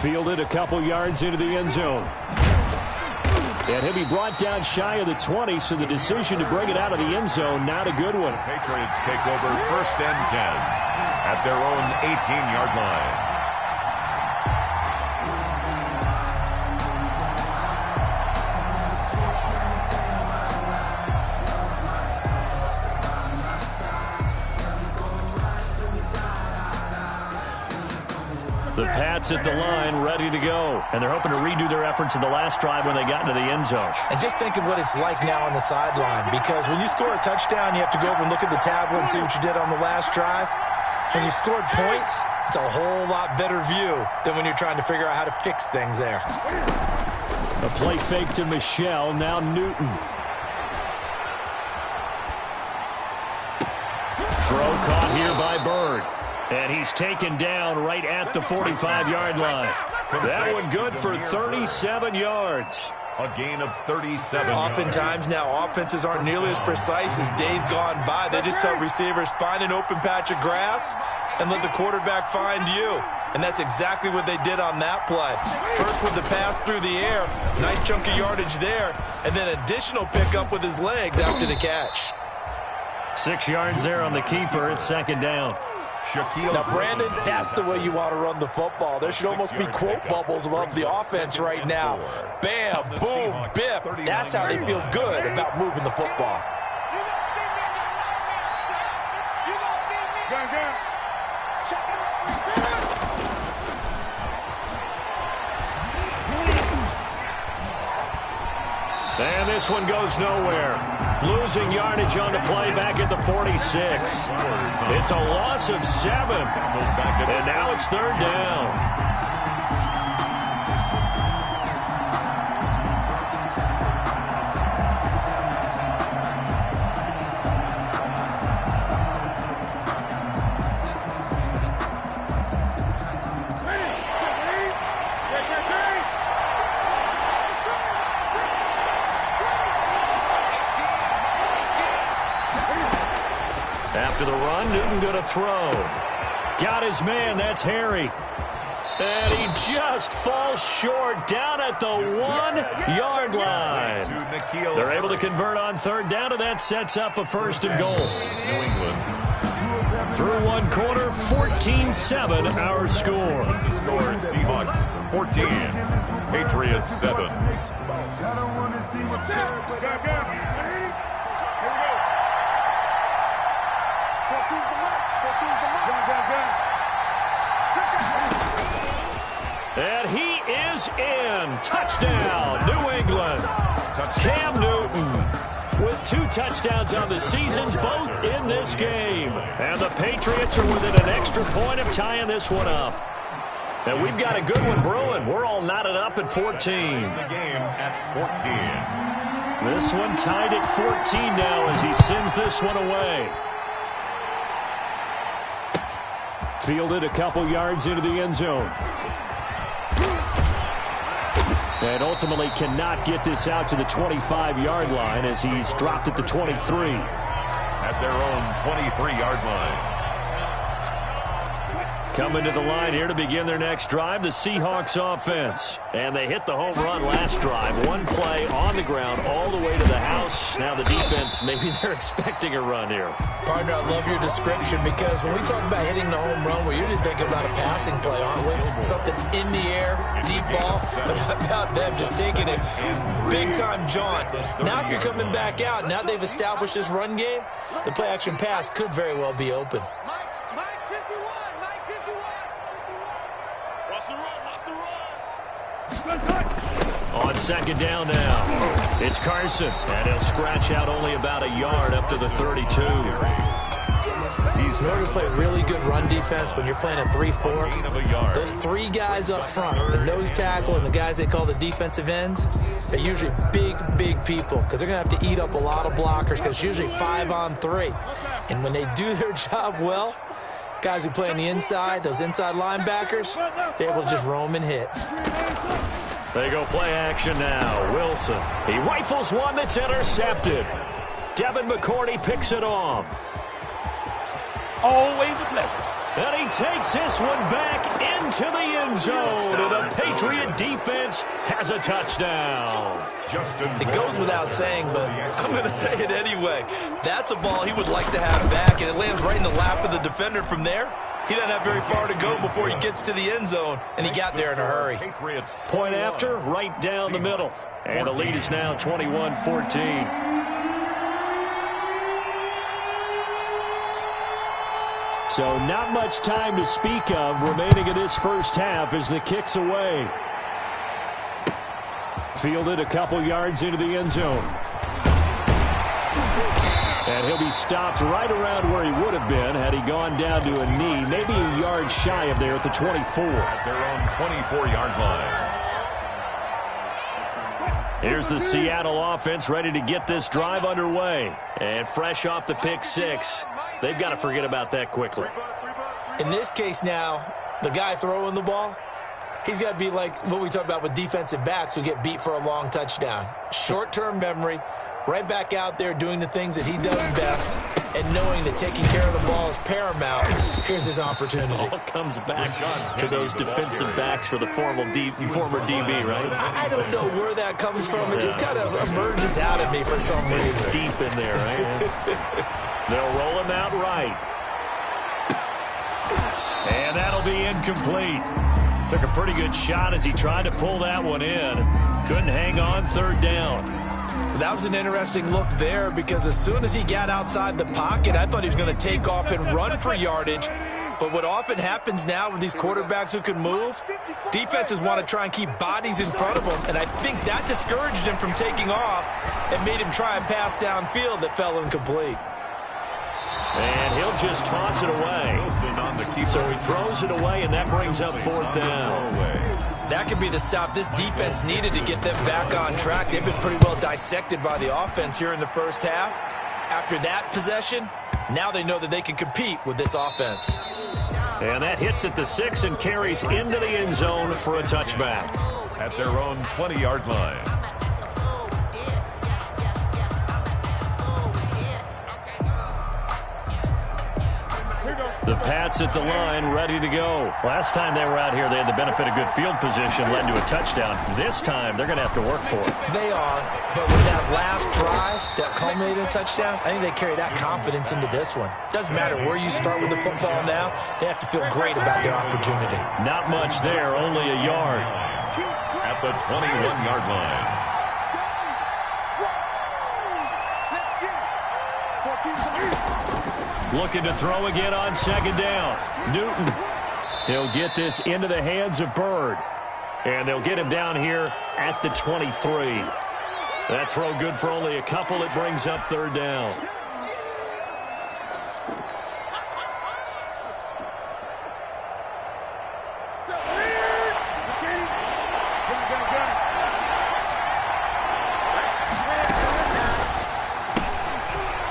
Fielded a couple yards into the end zone. And he'll be brought down shy of the 20, so the decision to bring it out of the end zone, not a good one. The Patriots take over 1st and 10 at their own 18-yard line. The Pats at the line, ready to go. And they're hoping to redo their efforts in the last drive when they got into the end zone. And just think of what it's like now on the sideline, because when you score a touchdown, you have to go over and look at the tablet and see what you did on the last drive. When you scored points, it's a whole lot better view than when you're trying to figure out how to fix things there. A play fake to Michelle, now Newton. Throw caught here by Bird. And he's taken down right at the 45-yard line. That one good for 37 yards. A gain of 37 Oftentimes now, offenses aren't nearly as precise as days gone by. They just help receivers find an open patch of grass and let the quarterback find you. And that's exactly what they did on that play. First with the pass through the air, nice chunk of yardage there, and then additional pickup with his legs after the catch. 6 yards there on the keeper. It's 2nd down. Now, Brandon, that's the way you want to run the football. There should almost be quote bubbles above the offense right now. Bam, boom, biff. That's how they feel good about moving the football. And this one goes nowhere. Losing yardage on the play back at the 46. It's a loss of 7. And now it's 3rd down. After the run, Newton going to throw. Got his man, that's Harry. And he just falls short down at the 1-yard line. They're able to convert on 3rd down, and that sets up a 1st and goal. New England. Through one quarter, 14-7 our score. The score is Seahawks 14, Patriots 7. And he is in. Touchdown, New England. Cam Newton with 2 touchdowns on the season, both in this game. And the Patriots are within an extra point of tying this one up. And we've got a good one brewing. We're all knotted up at 14. The game at 14. This one tied at 14 now as he sends this one away. Fielded a couple yards into the end zone. And ultimately cannot get this out to the 25-yard line as he's dropped at the 23. At their own 23-yard line. Coming to the line here to begin their next drive, the Seahawks offense. And they hit the home run last drive. One play on the ground all the way to the house. Now the defense, maybe they're expecting a run here. Partner, I love your description, because when we talk about hitting the home run, we're usually thinking about a passing play, aren't we? Something in the air, deep ball, but how about them just taking it big-time jaunt. Now if you're coming back out, now they've established this run game, the play-action pass could very well be open. On 2nd down now, it's Carson, and he'll scratch out only about a yard up to the 32. In order to play really good run defense when you're playing a 3-4, those 3 guys up front, the nose tackle and the guys they call the defensive ends, they're usually big people, because they're going to have to eat up a lot of blockers, because it's usually 5-on-3. And when they do their job well, guys who play on the inside, those inside linebackers, they're able to just roam and hit. They go play action now. Wilson. He rifles one that's intercepted. Devin McCourty picks it off. Always a pleasure. And he takes this one back into the end zone. And the Patriot defense has a touchdown. It goes without saying, but I'm going to say it anyway. That's a ball he would like to have back, and it lands right in the lap of the defender from there. He doesn't have very far to go before he gets to the end zone, and he got there in a hurry. Point after, right down the middle. And the lead is now 21-14. So not much time to speak of remaining in this first half as the kick's away. Fielded a couple yards into the end zone. And he'll be stopped right around where he would have been had he gone down to a knee, maybe a yard shy of there at the 24. At their own 24-yard line. Here's the Seattle offense ready to get this drive underway. And fresh off the pick six, they've got to forget about that quickly. In this case now, the guy throwing the ball, he's got to be like what we talk about with defensive backs who get beat for a long touchdown. Short-term memory, right back out there doing the things that he does best, and knowing that taking care of the ball is paramount. Here's his opportunity. All comes back to those defensive backs for the former DB, right? I don't know where that comes from. It just kind of emerges out of me for some reason. It's deep in there, right? They'll roll him out right. And that'll be incomplete. Took a pretty good shot as he tried to pull that one in. Couldn't hang on, third down. That was an interesting look there because as soon as he got outside the pocket, I thought he was going to take off and run for yardage. But what often happens now with these quarterbacks who can move, defenses want to try and keep bodies in front of them, and I think that discouraged him from taking off and made him try a pass downfield that fell incomplete. And he'll just toss it away. So he throws it away, and that brings up fourth down. That could be the stop this defense needed to get them back on track. They've been pretty well dissected by the offense here in the first half. After that possession, now they know that they can compete with this offense. And that hits at the 6 and carries into the end zone for a touchback. At their own 20-yard line. The Pats at the line, ready to go. Last time they were out here, they had the benefit of good field position, led to a touchdown. This time, they're going to have to work for it. They are, but with that last drive that culminated in a touchdown, I think they carry that confidence into this one. Doesn't matter where you start with the football now, they have to feel great about their opportunity. Not much there, only a yard. At the 21-yard line. Looking to throw again on second down. Newton. He'll get this into the hands of Bird. And they'll get him down here at the 23. That throw good for only a couple. It brings up third down.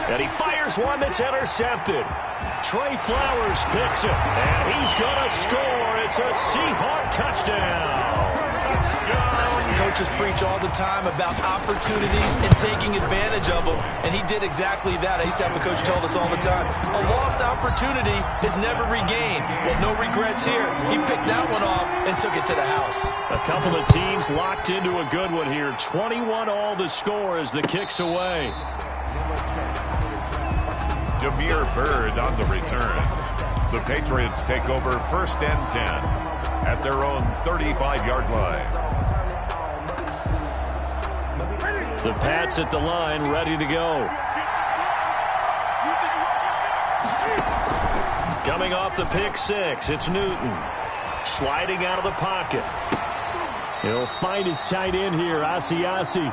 And he fires one that's intercepted. Trey Flowers picks it, and he's going to score. It's a Seahawk touchdown. Coaches preach all the time about opportunities and taking advantage of them, and he did exactly that. I used to have a coach tell us all the time, a lost opportunity is never regained. Well, no regrets here. He picked that one off and took it to the house. A couple of teams locked into a good one here. 21-all the score as the kick's away. Demir Bird on the return. The Patriots take over first and 10 at their own 35-yard line. The Pats at the line, ready to go. Coming off the pick six, it's Newton. Sliding out of the pocket. He'll find his tight end here, Asiasi.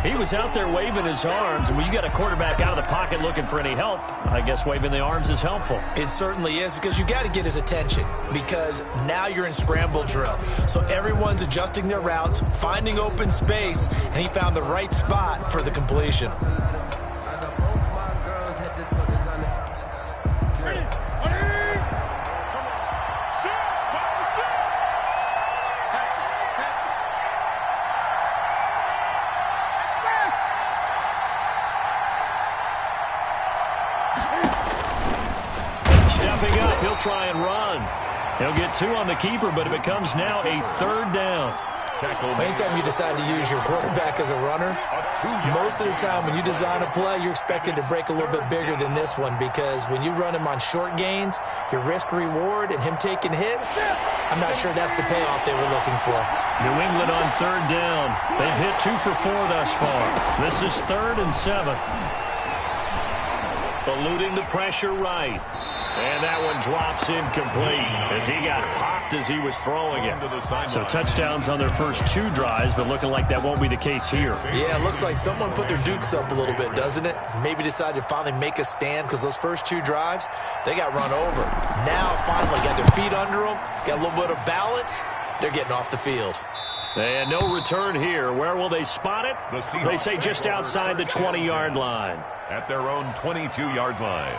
He was out there waving his arms, and when you got a quarterback out of the pocket looking for any help, I guess waving the arms is helpful. It certainly is, because you got to get his attention, because now you're in scramble drill. So everyone's adjusting their routes, finding open space, and he found the right spot for the completion. Try and run. He'll get 2 on the keeper, but it becomes now a 3rd down. Anytime you decide to use your quarterback as a runner, most of the time when you design a play, you're expected to break a little bit bigger than this one, because when you run him on short gains, your risk-reward and him taking hits, I'm not sure that's the payoff they were looking for. New England on 3rd down. They've hit 2 for 4 thus far. This is 3rd and 7. Eluding the pressure right. And that one drops incomplete as he got popped as he was throwing it. So touchdowns on their first 2 drives, but looking like that won't be the case here. Yeah, it looks like someone put their dukes up a little bit, doesn't it? Maybe decided to finally make a stand, because those first 2 drives, they got run over. Now finally got their feet under them, got a little bit of balance. They're getting off the field. And no return here. Where will they spot it? They say just outside the 20-yard line. At their own 22-yard line.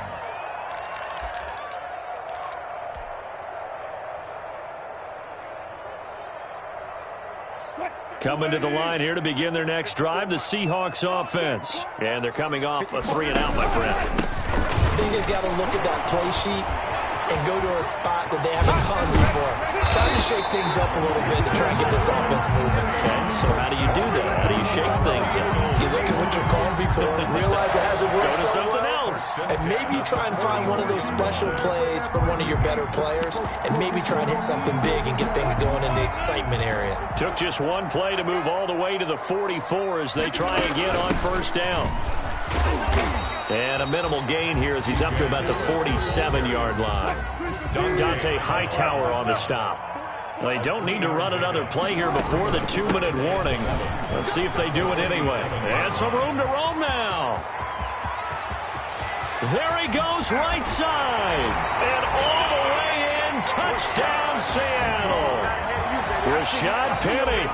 Coming to the line here to begin their next drive, the Seahawks offense. And thee coming off a 3-and-out, my friend. I think they've got to look at that play sheet and go to a spot that they haven't gone before. Trying to shake things up a little bit to try and get this offense moving. Okay, so how do you do that? How do you shake things up? You look at what you're calling before, realize it hasn't worked Go to so something well, else. and maybe you try and find one of those special plays from one of your better players, and maybe try and hit something big and get things going in the excitement area. Took just 1 play to move all the way to the 44 as they try again on 1st down. And a minimal gain here as he's up to about the 47-yard line. Dante Hightower on the stop. They don't need to run another play here before the 2-minute warning. Let's see if they do it anyway. And some room to roam now. There he goes, right side. And all the way in, touchdown Seattle. Rashad Penny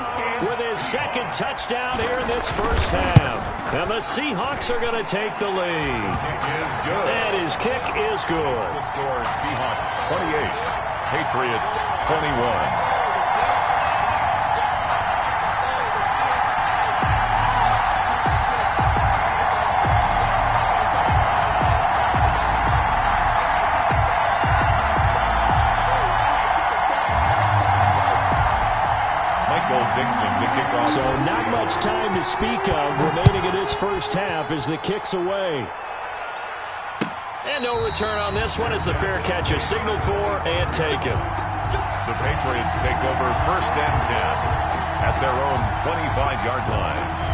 with his 2nd touchdown here in this first half. And the Seahawks are going to take the lead. And his kick is good. The score, Seahawks 28, Patriots 21. So not much time to speak of remaining in this first half as the kick's away. And no return on this one as the fair catch is signaled for and taken. The Patriots take over 1st and 10 at their own 25-yard line.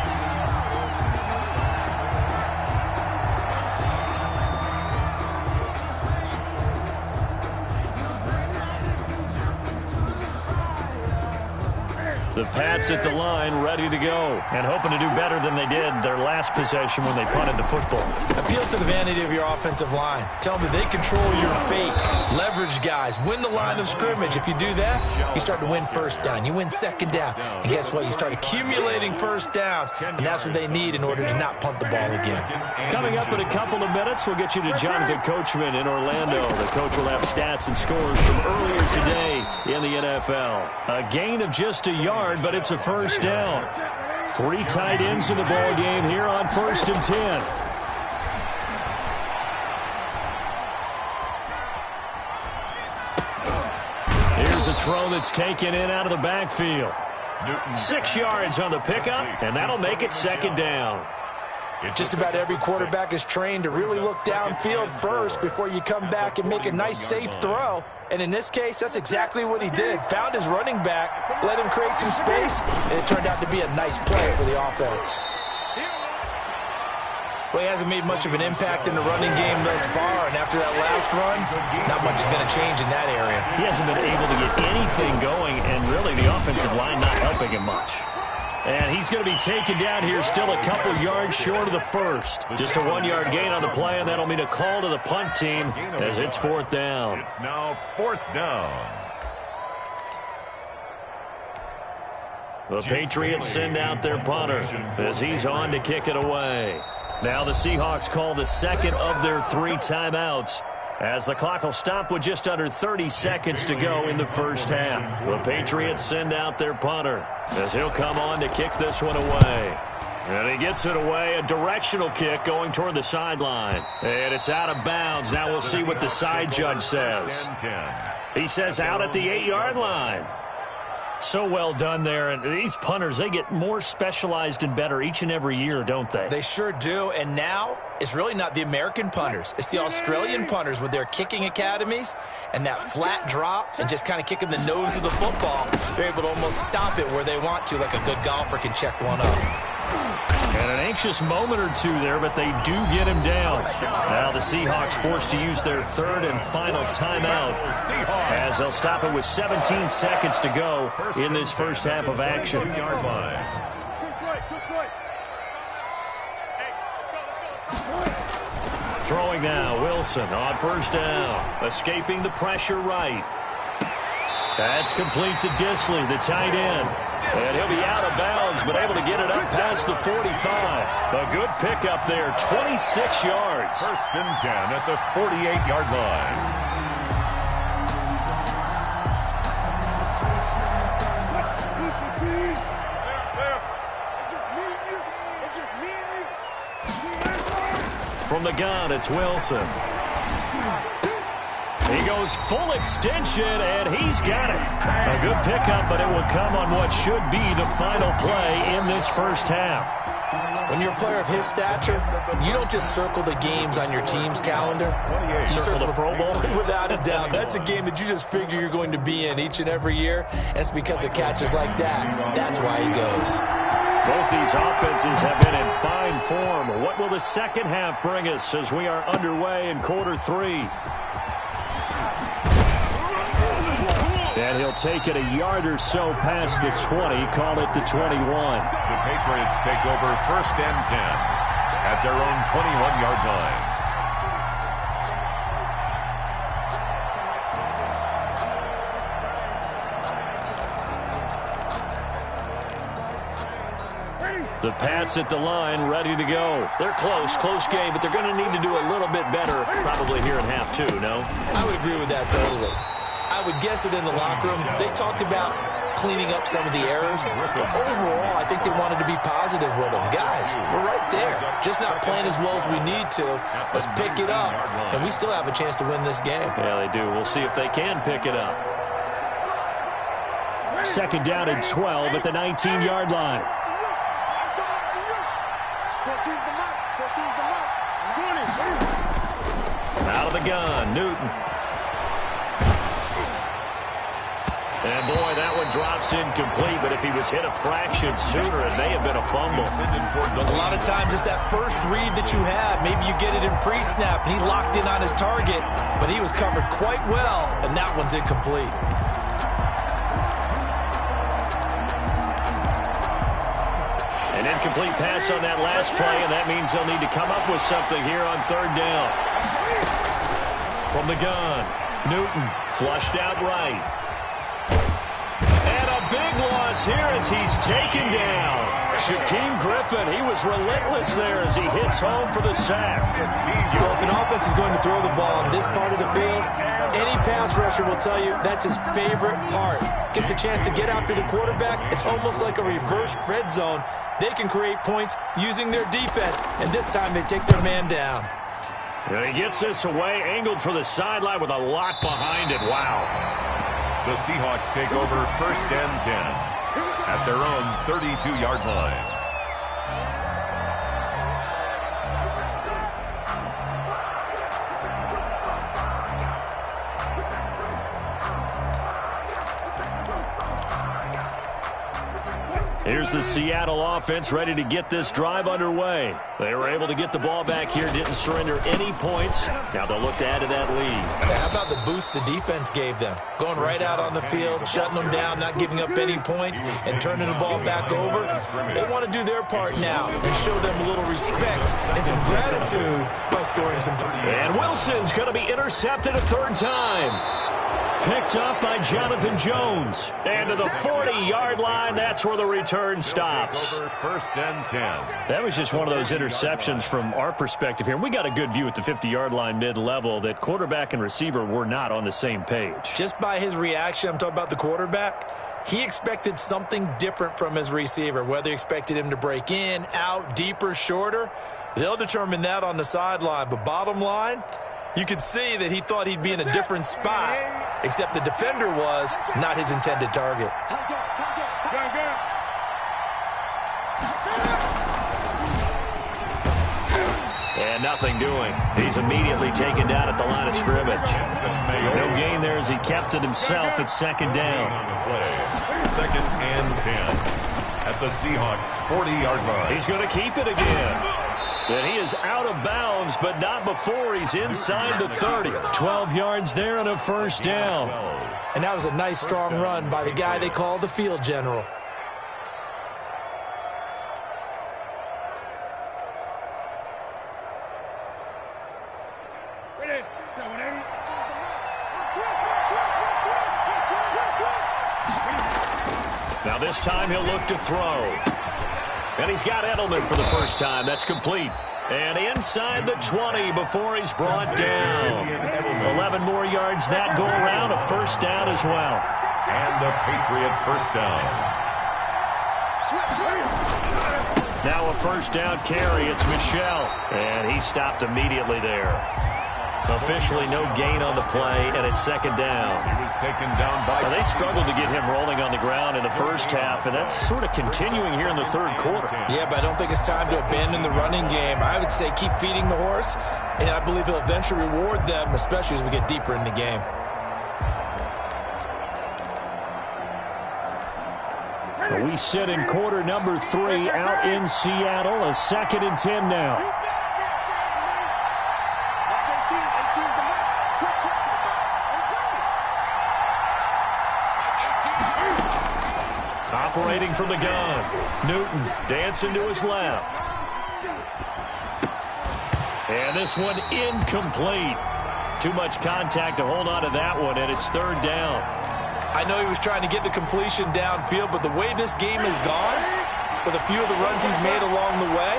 The Pats at the line, ready to go, and hoping to do better than they did their last possession when they punted the football. Appeal to the vanity of your offensive line. Tell them that they control your fate. Leverage guys. Win the line of scrimmage. If you do that, you start to win 1st down. You win 2nd down. And guess what? You start accumulating 1st downs, and that's what they need in order to not punt the ball again. Coming up in a couple of minutes, we'll get you to Jonathan Coachman in Orlando. The coach will have stats and scores from earlier today in the NFL. A gain of just a yard, but it's a 1st down. 3 tight ends in the ball game here on 1st and 10. Here's a throw that's taken in out of the backfield. 6 yards on the pickup, and that'll make it 2nd down. Just about every quarterback is trained to really look downfield first before you come back and make a nice, safe throw. And in this case, that's exactly what he did. Found his running back, let him create some space, and it turned out to be a nice play for the offense. Well, he hasn't made much of an impact in the running game thus far, and after that last run, not much is going to change in that area. He hasn't been able to get anything going, and really the offensive line not helping him much. And he's going to be taken down here still a couple yards short of the 1st. Just a 1-yard gain on the play, and that'll mean a call to the punt team as it's 4th down. It's now 4th down. The Patriots send out their punter as he's on to kick it away. Now the Seahawks call the 2nd of their 3 timeouts, as the clock will stop with just under 30 seconds to go in the first half. The Patriots send out their punter as he'll come on to kick this one away. And he gets it away, a directional kick going toward the sideline. And it's out of bounds. Now we'll see what the side judge says. He says out at the 8-yard line. So well done there. And these punters, they get more specialized and better each and every year, don't they? They sure do. And now it's really not the American punters. It's the Australian punters with their kicking academies and that flat drop and just kind of kicking the nose of the football. They're able to almost stop it where they want to, like a good golfer can check one up. And an anxious moment or two there, but they do get him down. Now the Seahawks forced to use their third and final timeout as they'll stop it with 17 seconds to go in this first half of action. Throwing now, Wilson on first down, escaping the pressure right. That's complete to Disley, the tight end. And he'll be out of bounds, but able to get it up past the 45. A good pickup there, 26 yards. First and 10 at the 48-yard line. From the gun, it's Wilson. He goes full extension, and he's got it. A good pickup, but it will come on what should be the final play in this first half. When you're a player of his stature, you don't just circle the games on your team's calendar. You Circle the Pro Bowl? Without a doubt. That's a game that you just figure you're going to be in each and every year. And it's because of catches like that. That's why he goes. Both these offenses have been in fine form. What will the second half bring us as we are underway in quarter 3? And he'll take it a yard or so past the 20, call it the 21. The Patriots take over first and 10 at their own 21-yard line. The Pats at the line, ready to go. They're close game, but they're going to need to do a little bit better probably here in half 2, no? I would agree with that totally. I would guess it in the locker room. They talked about cleaning up some of the errors, but overall, I think they wanted to be positive with them. Guys, we're right there. Just not playing as well as we need to. Let's pick it up, and we still have a chance to win this game. Yeah, they do. We'll see if they can pick it up. Second down and 12 at the 19-yard line. Out of the gun, Newton. And, boy, that one drops incomplete, but if he was hit a fraction sooner, it may have been a fumble. A lot of times it's that first read that you have. Maybe you get it in pre-snap, and he locked in on his target, but he was covered quite well, and that one's incomplete. An incomplete pass on that last play, and that means they'll need to come up with something here on third down. From the gun, Newton flushed out right. And a big loss here as he's taken down. Shaquem Griffin, he was relentless there as he hits home for the sack. Well, if an offense is going to throw the ball on this part of the field, any pass rusher will tell you that's his favorite part. Gets a chance to get after the quarterback. It's almost like a reverse red zone. They can create points using their defense, and this time they take their man down. And he gets this away, angled for the sideline with a lot behind it. Wow. The Seahawks take over first and 10 at their own 32-yard line. Here's the Seattle offense ready to get this drive underway. They were able to get the ball back here, didn't surrender any points. Now they'll look to add to that lead. How about the boost the defense gave them? Going right out on the field, shutting them down, not giving up any points, and turning the ball back over. They want to do their part now and show them a little respect and some gratitude by scoring some. And Wilson's going to be intercepted a third time. Picked up by Jonathan Jones. And to the 40-yard line, that's where the return stops. First and 10. That was just one of those interceptions from our perspective here. We got a good view at the 50-yard line mid-level that quarterback and receiver were not on the same page. Just by his reaction, I'm talking about the quarterback, he expected something different from his receiver. Whether he expected him to break in, out, deeper, shorter, they'll determine that on the sideline. But bottom line, you could see that he thought he'd be in a different spot. except the defender was not his intended target. And nothing doing. He's immediately taken down at the line of scrimmage. No gain there as he kept it himself at second down. Second and 10 at the Seahawks 40-yard line. He's going to keep it again. And he is out of bounds, but not before he's inside the 30. 12 yards there and a first down. And that was a nice, strong run by the guy they call the field general. Now this time he'll look to throw. And he's got Edelman for the first time. That's complete. And inside the 20 before he's brought down. 11 more yards that go around. A first down as well. And a Patriot first down. Now a first down carry. It's Michel. And he stopped immediately there. Officially no gain on the play, and it's second down. He was taken down by... They struggled to get him rolling on the ground in the first half, and that's sort of continuing here in the third quarter. Yeah, but I don't think it's time to abandon the running game. I would say keep feeding the horse, and I believe he'll eventually reward them, especially as we get deeper in the game. We sit in quarter number 3 out in Seattle. A second and 10 now. Operating from the gun. Newton dancing to his left. And this one incomplete. Too much contact to hold on to that one, and it's third down. I know he was trying to get the completion downfield, but the way this game has gone, with a few of the runs he's made along the way,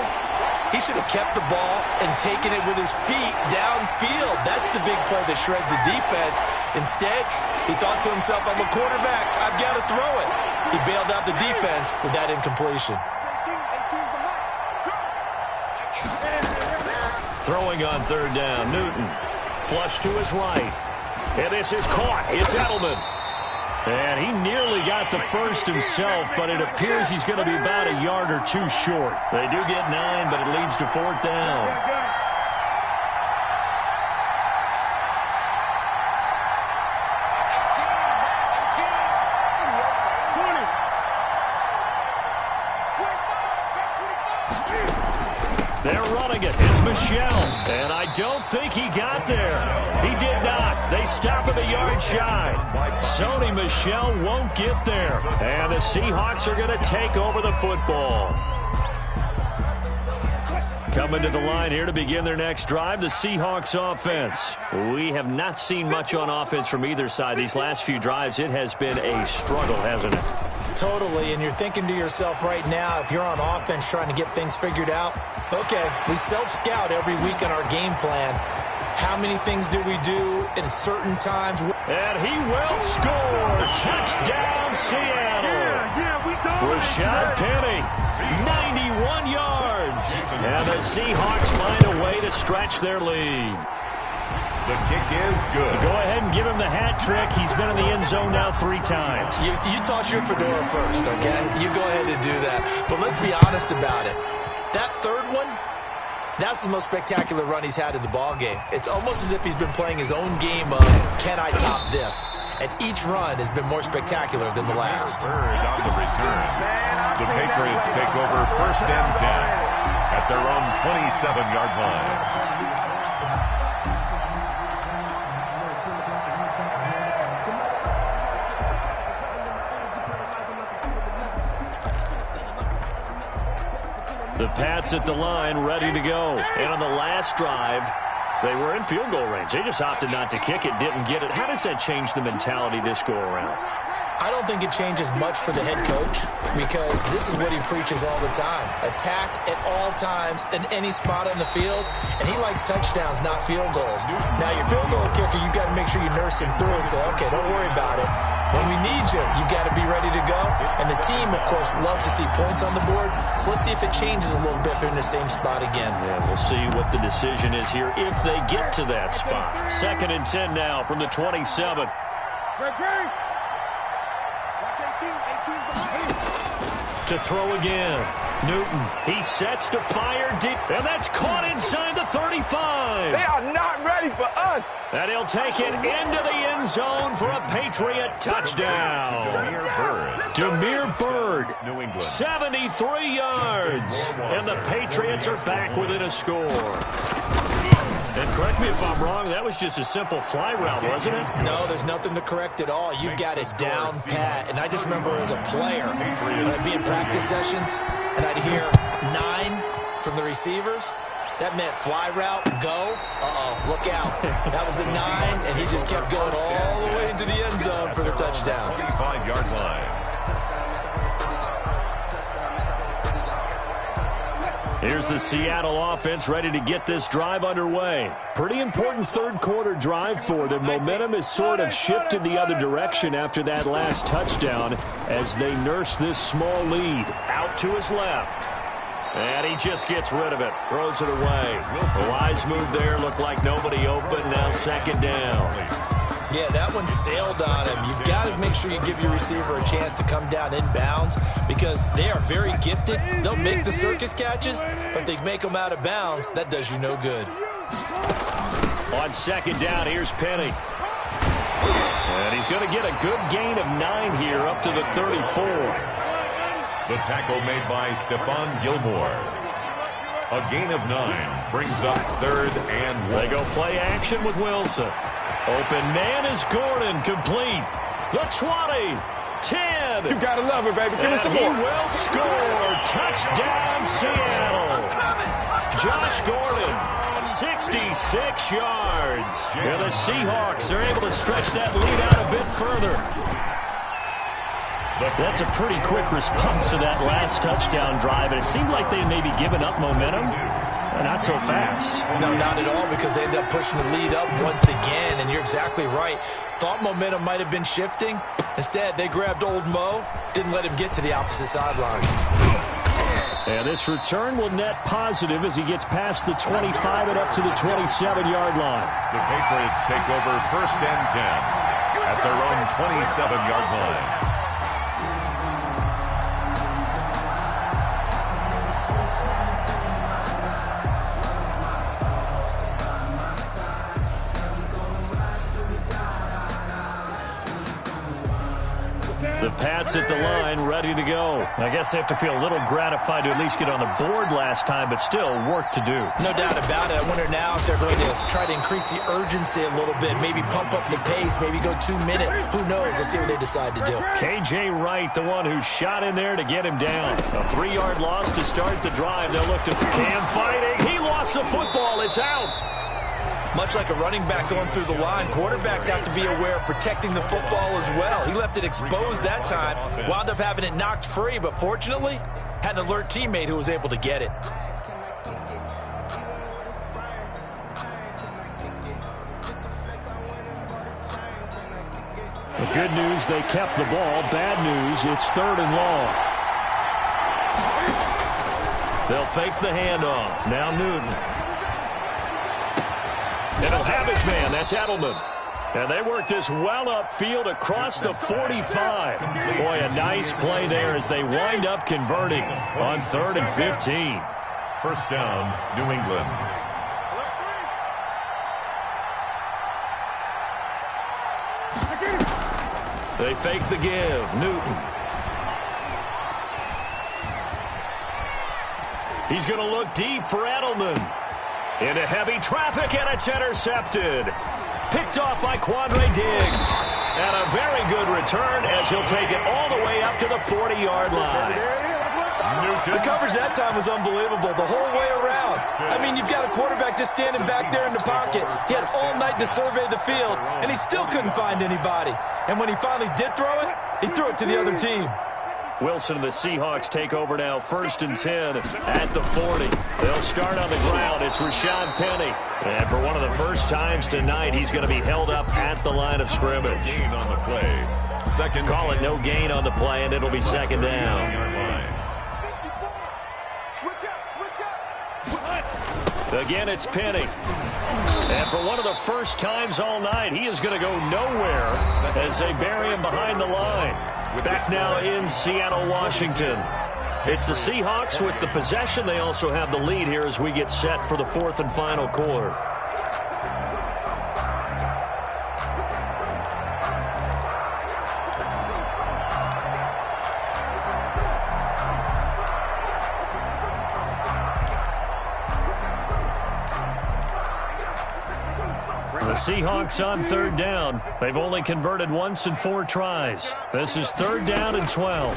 he should have kept the ball and taken it with his feet downfield. That's the big play that shreds the defense. Instead, he thought to himself, I'm a quarterback. I've got to throw it. He bailed out the defense with that incompletion. Throwing on third down, Newton. Flush to his right. And this is caught. It's Edelman. And he nearly got the first himself, but it appears he's going to be about a yard or two short. They do get 9, but it leads to fourth down. They're running it. It's Michel. And I don't think he got there. He did not. They stop him a yard shy. Sony Michel won't get there. And the Seahawks are going to take over the football. Coming to the line here to begin their next drive, the Seahawks offense. We have not seen much on offense from either side. These last few drives, it has been a struggle, hasn't it? Totally, and you're thinking to yourself right now, if you're on offense trying to get things figured out, okay, we self-scout every week on our game plan. How many things do we do at certain times? And he will score. Touchdown, Seattle. Rashad Penny, 91 yards. And the Seahawks find a way to stretch their lead. The kick is good. Go ahead and give him the hat trick. He's been in the end zone now 3 times. You toss your fedora first, okay? You go ahead and do that. But let's be honest about it. That third one, that's the most spectacular run he's had in the ballgame. It's almost as if he's been playing his own game of, can I top this? And each run has been more spectacular than the last. Third on the return. The Patriots take over first and 10 at their own 27-yard line. The Pats at the line, ready to go. And on the last drive, they were in field goal range. They just opted not to kick it, didn't get it. How does that change the mentality this go-around? I don't think it changes much for the head coach because this is what he preaches all the time. Attack at all times in any spot on the field, and he likes touchdowns, not field goals. Now, your field goal kicker, you've got to make sure you nurse him through and say, okay, don't worry about it. When we need you, you've got to be ready to go. And the team, of course, loves to see points on the board. So let's see if it changes a little bit if they're in the same spot again. Yeah, we'll see what the decision is here if they get to that spot. Second and 10 now from the 27. To throw again. Newton, he sets to fire deep, and that's caught inside the 35. They are not ready for us. And he'll take it into the end zone for a Patriot touchdown. Demir Bird, New England. 73 yards. And the Patriots are back within a score. And correct me if I'm wrong, that was just a simple fly route, wasn't it? No, there's nothing to correct at all. You've got it down pat. And I just remember as a player, when I'd be in practice sessions, and I'd hear 9 from the receivers. That meant fly route, go. Look out. That was the 9, and he just kept going all the way into the end zone for the touchdown. 25-yard line. Here's the Seattle offense ready to get this drive underway. Pretty important third-quarter drive for them. Momentum has sort of shifted the other direction after that last touchdown as they nurse this small lead. Out to his left. And he just gets rid of it. Throws it away. The wise move there. Looked like nobody open. Now second down. Yeah, that one sailed on him. You've got to make sure you give your receiver a chance to come down inbounds because they are very gifted. They'll make the circus catches, but they make them out of bounds. That does you no good. On second down, here's Penny. And he's going to get a good gain of 9 here up to the 34. The tackle made by Stephon Gilmore. A gain of 9 brings up 3rd and 1. They go play action with Wilson. Open man is Gordon, complete. The 20, 10. You gotta love it, baby. Give me some more. He will score. Touchdown, Seattle. Josh Gordon, 66 yards. And the Seahawks are able to stretch that lead out a bit further. That's a pretty quick response to that last touchdown drive, and it seemed like they may be giving up momentum. Not so fast. No, not at all, because they end up pushing the lead up once again, and you're exactly right. Thought momentum might have been shifting. Instead, they grabbed old Mo, didn't let him get to the opposite sideline. And this return will net positive as he gets past the 25 and up to the 27-yard line. The Patriots take over 1st and 10 at their own 27-yard line. The Pats at the line, ready to go. I guess they have to feel a little gratified to at least get on the board last time, but still work to do. No doubt about it. I wonder now if they're going to try to increase the urgency a little bit, maybe pump up the pace, maybe go 2-minute. Who knows? Let's see what they decide to do. K.J. Wright, the one who shot in there to get him down. A 3-yard loss to start the drive. They'll look to Cam fighting. He lost the football. It's out. Much like a running back going through the line, quarterbacks have to be aware of protecting the football as well. He left it exposed that time, wound up having it knocked free, but fortunately, had an alert teammate who was able to get it. The good news, they kept the ball. Bad news, it's 3rd and long. They'll fake the handoff. Now Newton. And he'll have his man. That's Edelman. And they work this well upfield across the 45. Boy, a nice play there as they wind up converting on 3rd and 15. 1st down, New England. They fake the give. Newton. He's going to look deep for Edelman. Into heavy traffic, and it's intercepted. Picked off by Quandre Diggs. And a very good return as he'll take it all the way up to the 40-yard line. The coverage that time was unbelievable the whole way around. I mean, you've got a quarterback just standing back there in the pocket. He had all night to survey the field, and he still couldn't find anybody. And when he finally did throw it, he threw it to the other team. Wilson and the Seahawks take over now, 1st and 10 at the 40. They'll start on the ground. It's Rashad Penny. And for one of the first times tonight, he's going to be held up at the line of scrimmage. Gain on the play. Second. Call it no gain on the play, and it'll be second down. Again, it's Penny. And for one of the first times all night, he is going to go nowhere as they bury him behind the line. Back now in Seattle, Washington. It's the Seahawks with the possession. They also have the lead here as we get set for the fourth and final quarter. The Seahawks on third down. They've only converted once in 4 tries. This is third down and 12.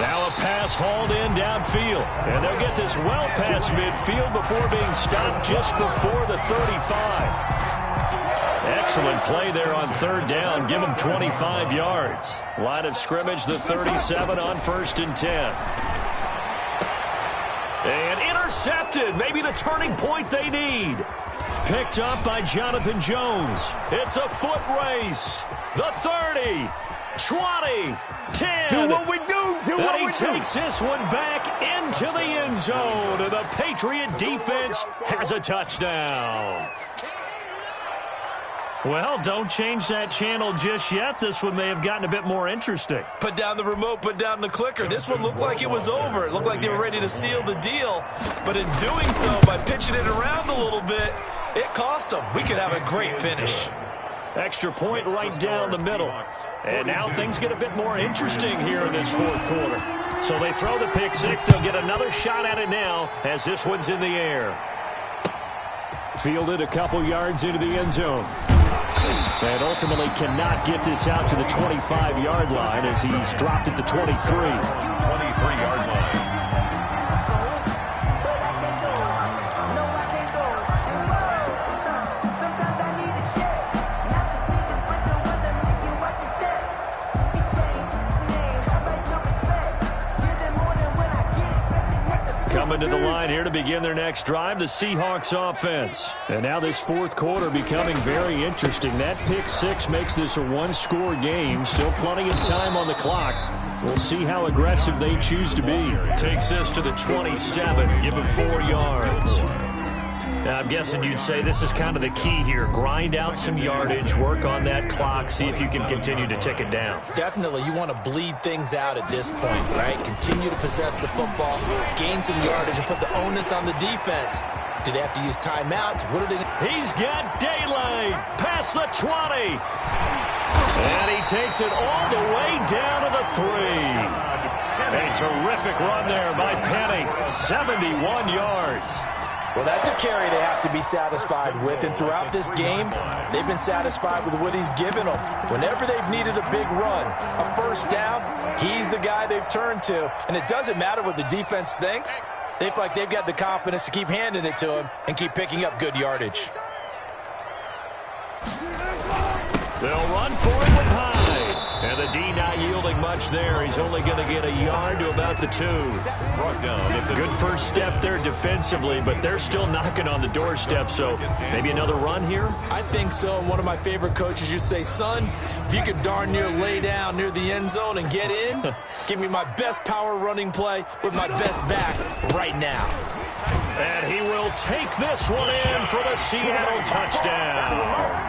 Now a pass hauled in downfield. And they'll get this well past midfield before being stopped just before the 35. Excellent play there on third down. Give them 25 yards. Line of scrimmage, the 37 on 1st and 10. And intercepted. Maybe the turning point they need. Picked up by Jonathan Jones. It's a foot race. The 30, 20, 10. Do what we do. And he takes this one back into the end zone. And the Patriot defense has a touchdown. Well, don't change that channel just yet. This one may have gotten a bit more interesting. Put down the remote, put down the clicker. This one looked like it was over. It looked like they were ready to seal the deal. But in doing so, by pitching it around a little bit, it cost them. We could have a great finish. Extra point right down the middle. And now things get a bit more interesting here in this fourth quarter. So they throw the pick six. They'll get another shot at it now as this one's in the air. Fielded a couple yards into the end zone. And ultimately cannot get this out to the 25-yard line as he's dropped it to 23. 23-yard line. Coming to the line here to begin their next drive, the Seahawks offense. And now this fourth quarter becoming very interesting. That pick six makes this a one-score game. Still plenty of time on the clock. We'll see how aggressive they choose to be. Takes this to the 27. Give him 4 yards. Now, I'm guessing you'd say this is kind of the key here. Grind out some yardage, work on that clock, see if you can continue to tick it down. Definitely, you want to bleed things out at this point, right? Continue to possess the football, gain some yardage, and put the onus on the defense. Do they have to use timeouts? What are they? He's got daylight past the 20. And he takes it all the way down to the 3. A terrific run there by Penny. 71 yards. Well, that's a carry they have to be satisfied with, and throughout this game, they've been satisfied with what he's given them. Whenever they've needed a big run, a first down, he's the guy they've turned to, and it doesn't matter what the defense thinks. They feel like they've got the confidence to keep handing it to him and keep picking up good yardage. They'll run for it with Hyde. And the D not yielding much there. He's only going to get a yard to about the 2. Good first step there defensively, but they're still knocking on the doorstep, so maybe another run here? I think so. And one of my favorite coaches used to say, son, if you could darn near lay down near the end zone and get in, give me my best power running play with my best back right now. And he will take this one in for the Seattle touchdown.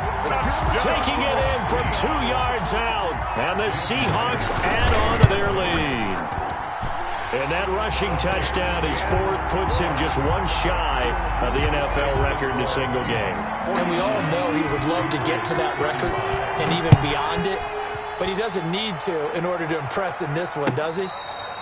Taking it in from 2 yards out. And the Seahawks add on to their lead. And that rushing touchdown, his 4th, puts him just one shy of the NFL record in a single game. And we all know he would love to get to that record and even beyond it. But he doesn't need to in order to impress in this one, does he?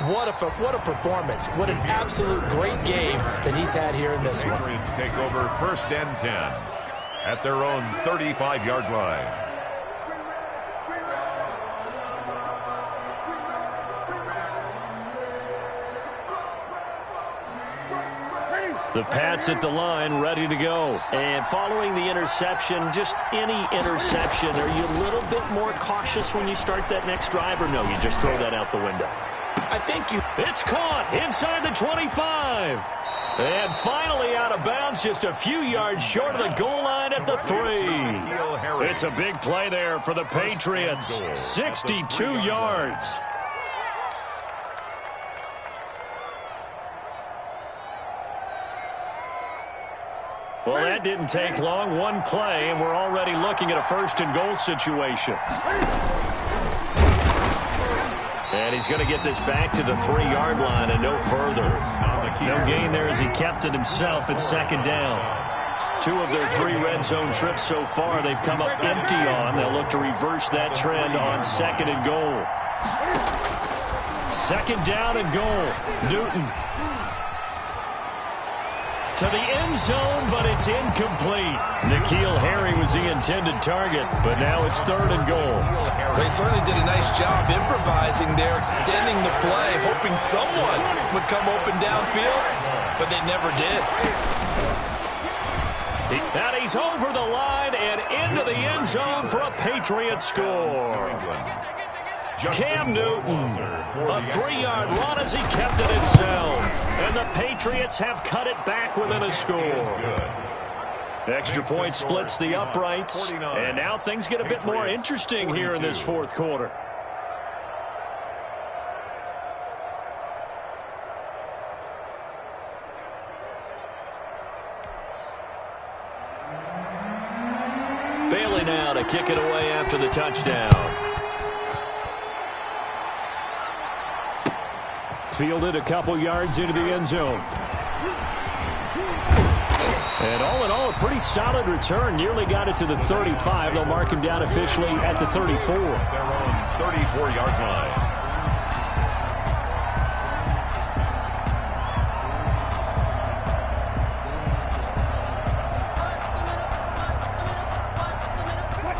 What a performance. What an absolute great game that he's had here in this one. Patriots take over 1st and 10 at their own 35-yard line. The Pats at the line, ready to go. And following the interception, just any interception, are you a little bit more cautious when you start that next drive, or no, you just throw that out the window? I think you... It's caught inside the 25. And finally out of bounds, just a few yards short of the goal line at the 3. It's a big play there for the Patriots. 62 yards. Well, that didn't take long. One play, and we're already looking at a first-and-goal situation. And he's going to get this back to the 3-yard line and no further. No gain there as he kept it himself at second down. 2 of their 3 red zone trips so far they've come up empty on. They'll look to reverse that trend on second and goal. Second down and goal. Newton to the end zone, but it's incomplete. N'Keal Harry was the intended target, but now it's third and goal. They certainly did a nice job improvising there, extending the play, hoping someone would come open downfield, but they never did. And he's over the line and into the end zone for a Patriot score. Cam Newton, a 3-yard run as he kept it himself. And the Patriots have cut it back within a score. Extra point splits the uprights. And now things get a bit more interesting here in this fourth quarter. Bailey now to kick it away after the touchdown. Fielded a couple yards into the end zone. And all in all, a pretty solid return. Nearly got it to the 35. They'll mark him down officially at the 34. Their own 34-yard line.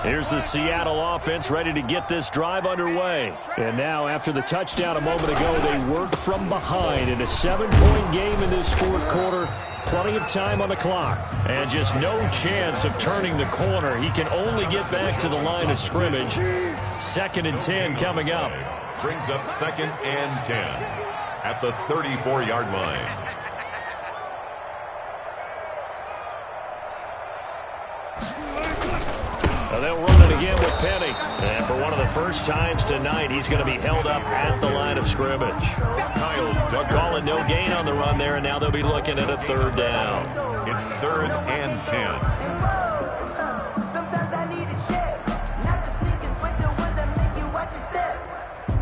Here's the Seattle offense ready to get this drive underway. And now, after the touchdown a moment ago, they work from behind in a 7-point game in this fourth quarter. Plenty of time on the clock. And just no chance of turning the corner. He can only get back to the line of scrimmage. 2nd and 10 coming up. Brings up 2nd and 10 at the 34-yard line. They'll run it again with Penny. And for one of the first times tonight, he's going to be held up at the line of scrimmage. Calling no gain on the run there, and now they'll be looking at a 3rd down. It's 3rd and 10. Sometimes I need a check. Not the sneakers, but the ones that make you watch your step.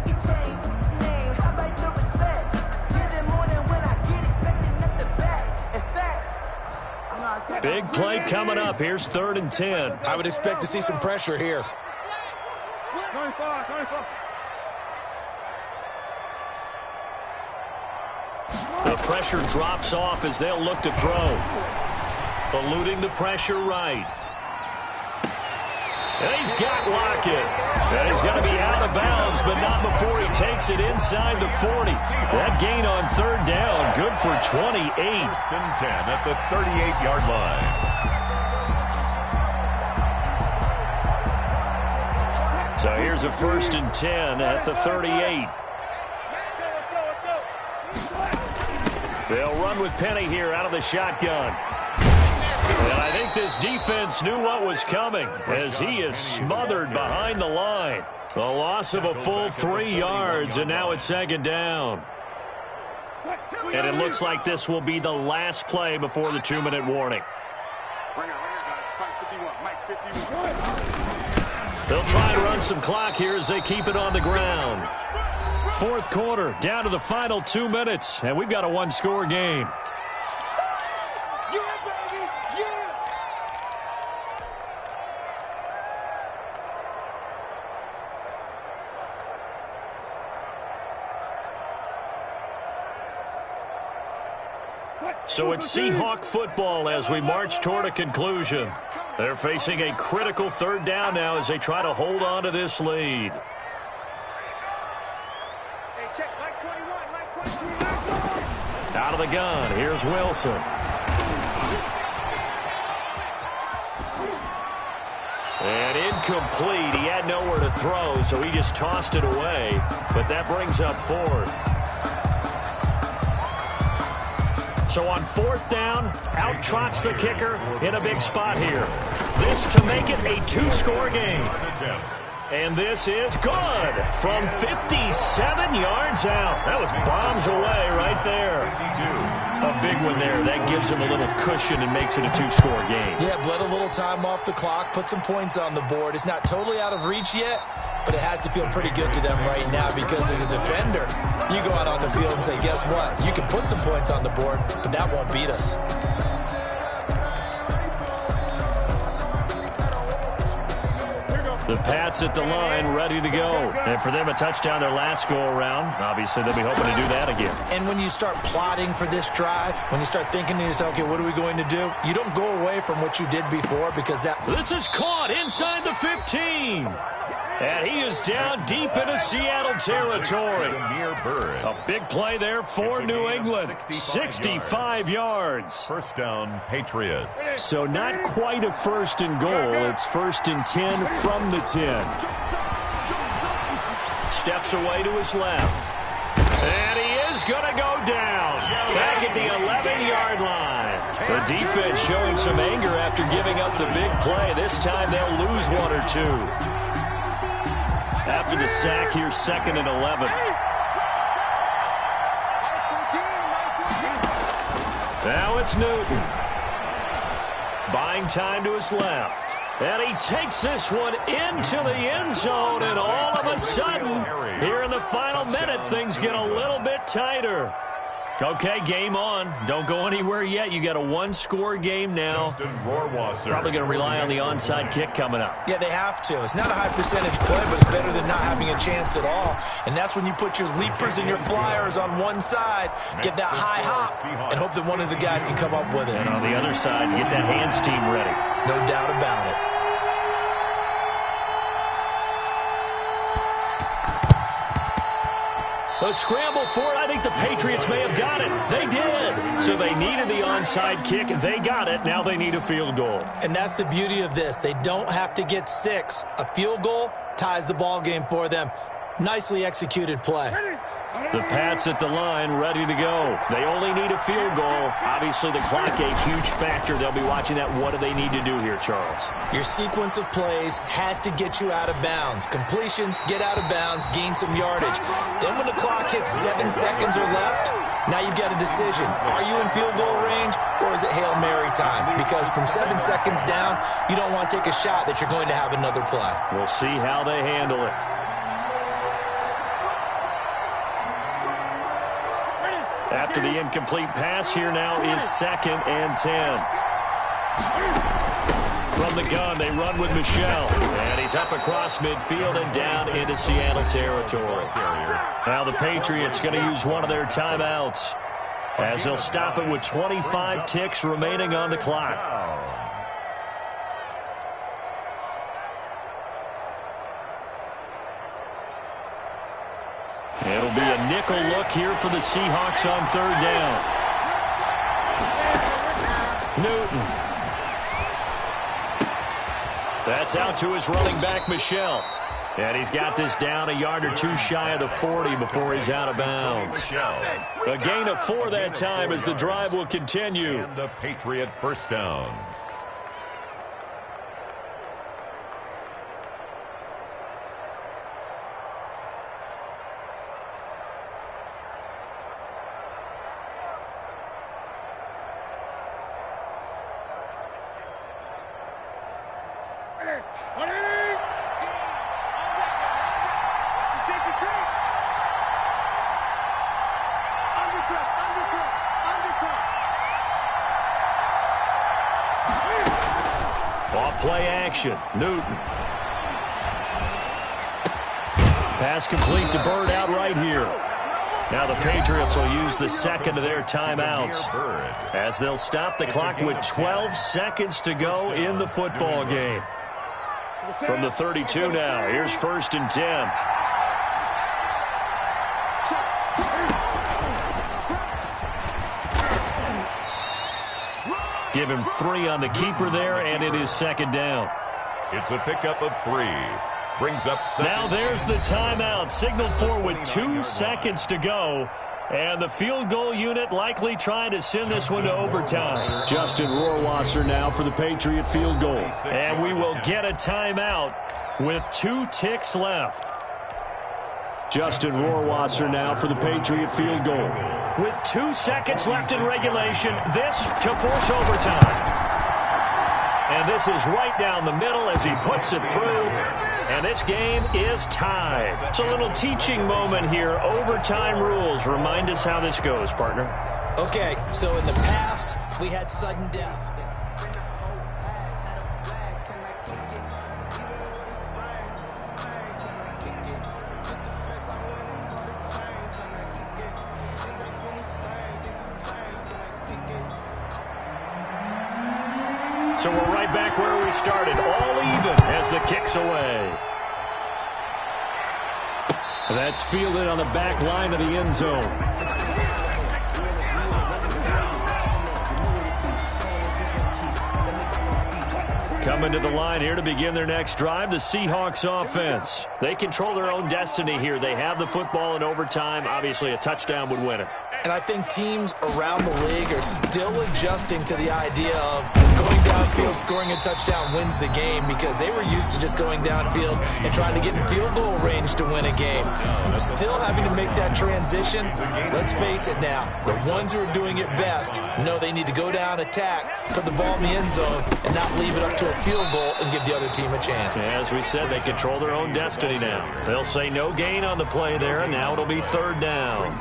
Your chain, name, how about your respect? Give it more than when I get expected at the back. In fact, big play coming up. Here's 3rd and 10. I would expect to see some pressure here. 25. The pressure drops off as they'll look to throw. Eluding the pressure right. And he's got Lockett. And he's going to be out of bounds, but not before he takes it inside the 40. That gain on 3rd down, good for 28. 1st and 10 at the 38-yard line. So here's a 1st and 10 at the 38. They'll run with Penny here out of the shotgun. And I think this defense knew what was coming as he is smothered behind the line. A loss of a full 3 yards, and now it's 2nd down. And it looks like this will be the last play before the 2-minute warning. They'll try and run some clock here as they keep it on the ground. Fourth quarter, down to the final 2 minutes, and we've got a 1-score game. So it's Seahawk football as we march toward a conclusion. They're facing a critical 3rd down now as they try to hold on to this lead. Out of the gun, here's Wilson. And incomplete. He had nowhere to throw, so he just tossed it away. But that brings up 4th. So on 4th down, out trots the kicker in a big spot here. This to make it a 2-score game. And this is good from 57 yards out. That was bombs away right there. A big one there. That gives them a little cushion and makes it a two-score game. Yeah, bled a little time off the clock, put some points on the board. It's not totally out of reach yet, but it has to feel pretty good to them right now because as a defender, you go out on the field and say, guess what? You can put some points on the board, but that won't beat us. The Pats at the line, ready to go. And for them, a touchdown their last go-around. Obviously, they'll be hoping to do that again. And when you start plotting for this drive, when you start thinking to yourself, okay, what are we going to do? You don't go away from what you did before because that... This is caught inside the 15. And he is down deep into Seattle territory. A big play there for New England. 65 yards. First down, Patriots. So not quite a first and goal. It's first and 10 from the 10. Steps away to his left. And he is going to go down. Back at the 11-yard line. The defense showing some anger after giving up the big play. This time they'll lose one or two. After the sack, here's second and 11. Now it's Newton. Buying time to his left. And he takes this one into the end zone, and all of a sudden, here in the final minute, things get a little bit tighter. Okay, game on. Don't go anywhere yet. You got a one-score game now. Probably going to rely on the onside kick coming up. Yeah, they have to. It's not a high-percentage play, but it's better than not having a chance at all. And that's when you put your leapers and your flyers on one side, get that high hop, and hope that one of the guys can come up with it. And on the other side, get that hands team ready. No doubt about it. A scramble for it. I think the Patriots may have got it. They did. So they needed the onside kick. They got it. Now they need a field goal. And that's the beauty of this. They don't have to get 6. A field goal ties the ball game for them. Nicely executed play. The Pats at the line, ready to go. They only need a field goal. Obviously, the clock a huge factor. They'll be watching that. What do they need to do here, Charles? Your sequence of plays has to get you out of bounds. Completions, get out of bounds, gain some yardage. Then when the clock hits 7 seconds or left, now you've got a decision. Are you in field goal range, or is it Hail Mary time? Because from 7 seconds down, you don't want to take a shot that you're going to have another play. We'll see how they handle it. After the incomplete pass, here now is second and 10. From the gun, they run with Michel. And he's up across midfield and down into Seattle territory. Now the Patriots going to use one of their timeouts as they'll stop it with 25 ticks remaining on the clock. It'll be a nickel look here for the Seahawks on third down. Newton. That's out to his running back, Michel. And he's got this down a yard or two shy of the 40 before he's out of bounds. A gain of 4 that time as the drive will continue. And the Patriot first down. Play action. Newton. Pass complete to Bird out right here. Now the Patriots will use the second of their timeouts as they'll stop the clock with 12 seconds to go in the football game. From the 32 now, here's first and 10. Give him 3 on the keeper there, and it is second down. It's a pickup of 3. Brings up second. Now there's the timeout. Signal for with 2 seconds to go. And the field goal unit likely trying to send this one to overtime. Justin Rohrwasser now for the Patriot field goal. And we will get a timeout with 2 ticks left. Justin Rohrwasser now for the Patriot field goal. With 2 seconds left in regulation, this to force overtime. And this is right down the middle as he puts it through. And this game is tied. It's a little teaching moment here. Overtime rules. Remind us how this goes, partner. Okay, so in the past, we had sudden death. So we're right back where we started, all even as the kick's away. That's fielded on the back line of the end zone. Coming to the line here to begin their next drive, the Seahawks offense. They control their own destiny here. They have the football in overtime. Obviously, a touchdown would win it. And I think teams around the league are still adjusting to the idea of going downfield, scoring a touchdown wins the game, because they were used to just going downfield and trying to get in field goal range to win a game. Still having to make that transition. Let's face it now, the ones who are doing it best know they need to go down, attack, put the ball in the end zone, and not leave it up to a field goal and give the other team a chance. As we said, they control their own destiny now. They'll say no gain on the play there, and now it'll be third down.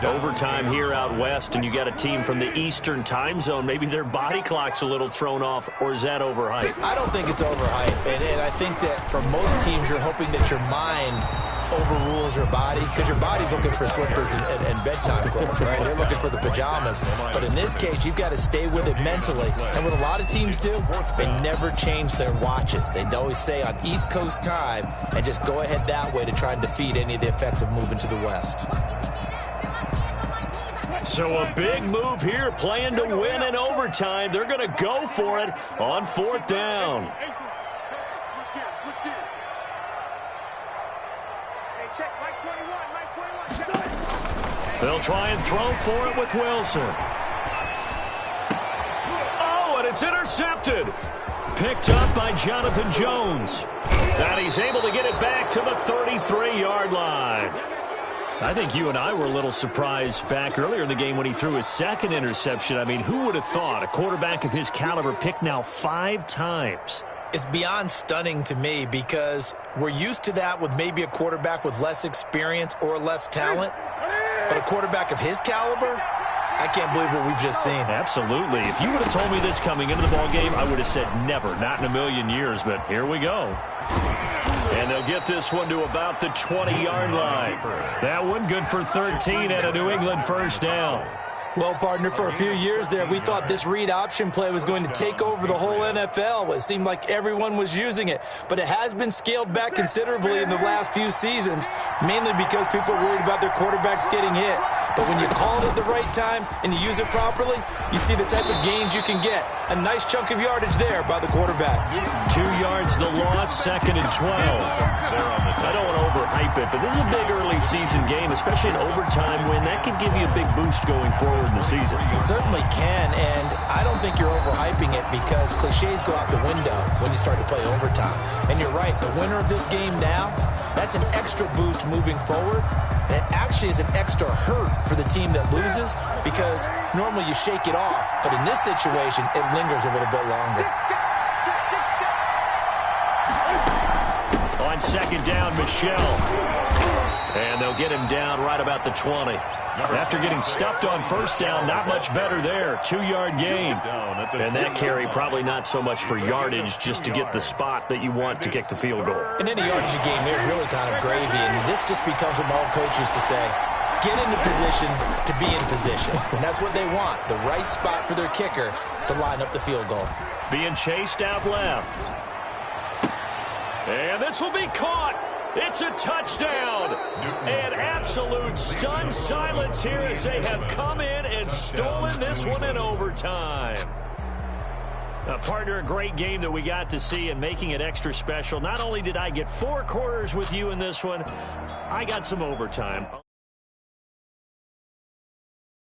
Overtime here out west, and you got a team from the Eastern time zone. Maybe their body clock's a little thrown off, or is that overhyped? I don't think it's overhyped, and I think that for most teams, you're hoping that your mind overrules your body, because your body's looking for slippers and bedtime clothes, right? They're looking for the pajamas. But in this case, you've got to stay with it mentally. And what a lot of teams do, they never change their watches. They always say on East Coast time and just go ahead that way to try and defeat any of the effects of moving to the West. So a big move here, playing to win in overtime. They're going to go for it on fourth down. They'll try and throw for it with Wilson. Oh, and it's intercepted. Picked up by Jonathan Jones. And he's able to get it back to the 33-yard line. I think you and I were a little surprised back earlier in the game when he threw his second interception. I mean, who would have thought a quarterback of his caliber picked now 5 times? It's beyond stunning to me, because we're used to that with maybe a quarterback with less experience or less talent. But a quarterback of his caliber, I can't believe what we've just seen. Absolutely. If you would have told me this coming into the ball game, I would have said never, not in a million years. But here we go. And they'll get this one to about the 20-yard line. That one good for 13 and a New England first down. Well, partner, for a few years there, we thought this read option play was going to take over the whole NFL. It seemed like everyone was using it. But it has been scaled back considerably in the last few seasons, mainly because people are worried about their quarterbacks getting hit. But when you call it at the right time and you use it properly, you see the type of gains you can get. A nice chunk of yardage there by the quarterback. 2 yards the loss, 2nd and 12. I don't want to overhype it, but this is a big early season game, especially an overtime win. That could give you a big boost going forward in the season. It certainly can, and I don't think you're overhyping it, because cliches go out the window when you start to play overtime. And you're right, the winner of this game now, that's an extra boost moving forward. And it actually is an extra hurt for the team that loses, because normally you shake it off. But in this situation, it lingers a little bit longer. On second down, Michelle. And they'll get him down right about the 20. After getting stuffed on first down, not much better there. 2-yard gain. And that carry probably not so much for yardage, just to get the spot that you want to kick the field goal. In any yardage game, there's really kind of gravy, and this just becomes what my old coach used to say: get into position to be in position. And that's what they want, the right spot for their kicker to line up the field goal. Being chased out left. And this will be caught. It's a touchdown. An absolute stunned silence here as they have come in and stolen this one in overtime. Partner, a great game that we got to see, and making it extra special. Not only did I get 4 quarters with you in this one, I got some overtime.